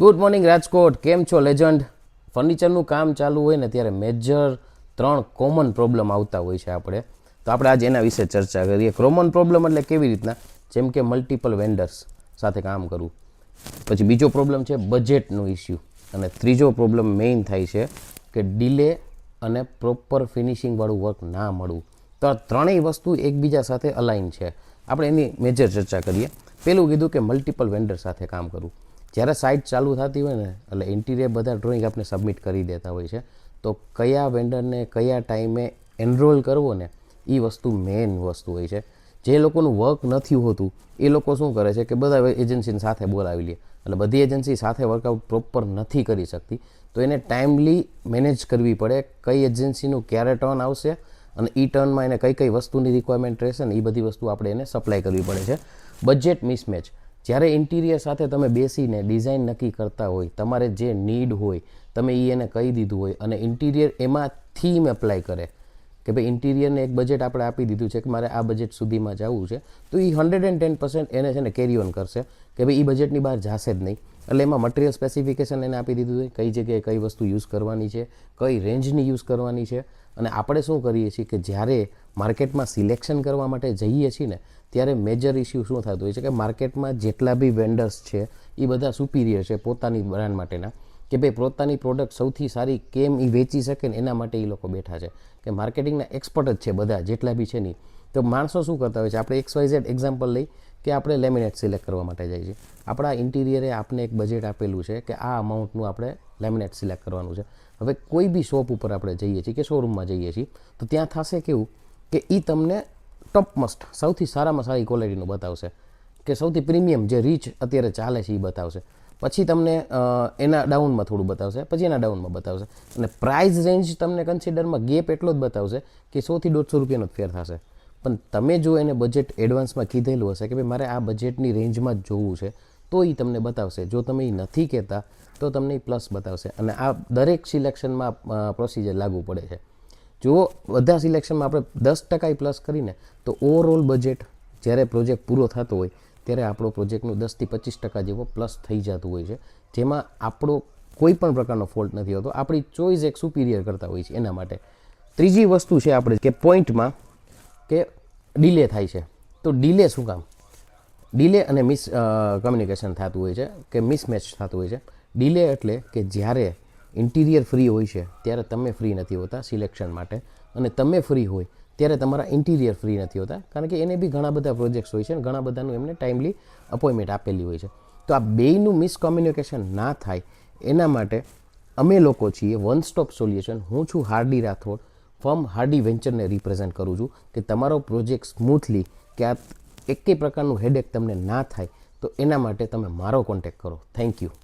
Good morning Rajkot. કેમ છો legend? ફર્નિચરનું કામ ચાલુ હોય ને ત્યારે મેજર 3 કોમન પ્રોબ્લેમ આવતા હોય છે તો આપણે આજે એના વિશે ચર્ચા કરીએ. કોમન પ્રોબ્લેમ એટલે કેવી રીતના? જેમ કે મલ્ટિપલ વેન્ડર્સ સાથે કામ કરવું. પછી બીજો પ્રોબ્લેમ છે બજેટનો ઇસ્યુ. અને ત્રીજો પ્રોબ્લેમ મેઇન થાય છે કે ડિલે અને પ્રોપર ફિનિશિંગવાળું વર્ક ના મળવું. તો આ ત્રણેય વસ્તુ એકબીજા સાથે અલાઇન છે. આપણે એની મેજર ચર્ચા કરીએ. પહેલું કીધું કે મલ્ટિપલ વેન્ડર સાથે કામ કરવું. જ્યારે સાઇટ ચાલુ થતી હોય ને એટલે ઇન્ટિરિયર બધા ડ્રોઈંગ આપણે સબમિટ કરી દેતા હોય છે. તો કયા વેન્ડરને કયા ટાઈમે એનરોલ કરવો ને એ વસ્તુ મેઇન વસ્તુ હોય છે. જે લોકોનું વર્ક નથી હોતું એ લોકો શું કરે છે કે બધા એજન્સીને સાથે બોલાવી લે. એટલે બધી એજન્સી સાથે વર્કઆઉટ પ્રોપર નથી કરી શકતી. તો એને ટાઈમલી મેનેજ કરવી પડે. કઈ એજન્સીનું ક્યારે ટર્ન આવશે અને એ ટર્નમાં એને કઈ કઈ વસ્તુની રિક્વાયરમેન્ટ રહેશે ને એ બધી વસ્તુ આપણે એને સપ્લાય કરવી પડે છે. Budget mismatch. જ્યારે ઇન્ટિરિયર સાથે તમે બેસીને ડિઝાઇન નક્કી કરતા હોય, તમારે જે નીડ હોય તમે એને કહી દીધું હોય અને ઇન્ટિરિયર એમાં થીમ એપ્લાય કરે કે ભાઈ ઇન્ટિરિયરને એક બજેટ આપણે આપી દીધું છે કે મારે આ બજેટ સુધીમાં જવું છે, તો એ 110% એને છે ને કેરી ઓન કરશે કે ભાઈ એ બજેટની બહાર જશે જ નહીં. એટલે એમાં મટીરિયલ સ્પેસિફિકેશન એને આપી દીધું હોય, કઈ જગ્યાએ કઈ વસ્તુ યુઝ કરવાની છે, કઈ રેન્જની યુઝ કરવાની છે. અને આપણે શું કરીએ છીએ કે જ્યારે માર્કેટમાં સિલેક્શન કરવા માટે જઈએ છીએ ને ત્યારે મેજર ઇસ્યુ શું થતું હોય છે કે માર્કેટમાં જેટલા બી વેન્ડર્સ છે એ બધા સુપિરિયર છે પોતાની બ્રાન્ડ માટેના, કે ભાઈ પોતાની પ્રોડક્ટ સૌથી સારી કેમ એ વેચી શકે ને એના માટે એ લોકો બેઠા છે કે માર્કેટિંગના એક્સપર્ટ જ છે બધા જેટલા બી છે નહીં. તો માણસો શું કરતા હોય છે, આપણે XYZ એક્ઝામ્પલ લઈ કે આપણે લેમિનેટ સિલેક્ટ કરવા માટે જઈએ છીએ. આપણા ઇન્ટિરિયરે આપને એક બજેટ આપેલું છે કે આ અમાઉન્ટનું આપણે લેમિનેટ સિલેક્ટ કરવાનું છે. હવે કોઈ બી શોપ ઉપર આપણે જઈએ છીએ કે શોરૂમમાં જઈએ છીએ તો ત્યાં થશે કેવું કે એ તમને ટોપ મસ્ટ સૌથી સારામાં સારી ક્વોલિટીનું બતાવશે કે સૌથી પ્રીમિયમ જે રીચ અત્યારે ચાલે છે એ બતાવશે. પછી તમને એના ડાઉનમાં થોડું બતાવશે, પછી એના ડાઉનમાં બતાવશે અને પ્રાઇસ રેન્જ તમને કન્સિડરમાં ગેપ એટલો જ બતાવશે કે 100 થી 150 રૂપિયાનો જ ફેર થશે. પણ તમે જો એને બજેટ એડવાન્સમાં કીધેલું હશે કે ભાઈ મારે આ બજેટની રેન્જમાં જ જોવું છે તો એ તમને બતાવશે. જો તમે એ નથી કહેતા તો તમને એ પ્લસ બતાવશે. અને આ દરેક સિલેક્શનમાં પ્રોસિજર લાગુ પડે છે. જો બધા સિલેક્શનમાં આપણે 10% પ્લસ કરીને તો ઓવરઓલ બજેટ જ્યારે પ્રોજેક્ટ પૂરો થતો હોય ત્યારે આપણો પ્રોજેક્ટનું 10 થી 25% જેવો પ્લસ થઈ જતું હોય છે, જેમાં આપણો કોઈ પણ પ્રકારનો ફોલ્ટ નથી હોતો. આપણી ચોઈસ એક સુપિરિયર કરતા હોય છે એના માટે. ત્રીજી વસ્તુ છે આપણે કે પોઈન્ટમાં કે ડિલે થાય છે. તો ડિલે શું કામ? ડિલે અને કમ્યુનિકેશન થતું હોય છે કે મિસમેચ થતું હોય છે. ડિલે એટલે કે જ્યારે ઇન્ટિરિયર ફ્રી હોય છે ત્યારે તમે ફ્રી નથી હોતા સિલેક્શન માટે, અને તમે ફ્રી હોય ત્યારે તમારા ઇન્ટિરિયર ફ્રી નથી હોતા, કારણ કે એને બી ઘણા બધા પ્રોજેક્ટ્સ હોય છે અને ઘણા બધાનું એમને ટાઈમલી અપોઇન્ટમેન્ટ આપેલી હોય છે. તો આ બેયનું મિસકોમ્યુનિકેશન ના થાય એના માટે અમે લોકો છીએ વન સ્ટોપ સોલ્યુશન. હું છું હાર્ડી રાઠોડ, ફર્મ હાર્ડી વેન્ચરને રિપ્રેઝેન્ટ કરું છું કે તમારો પ્રોજેક્ટ સ્મૂથલી કે આ એકેય પ્રકારનું હેડેક તમને ના થાય તો એના માટે તમે મારો કોન્ટેક્ટ કરો. Thank you.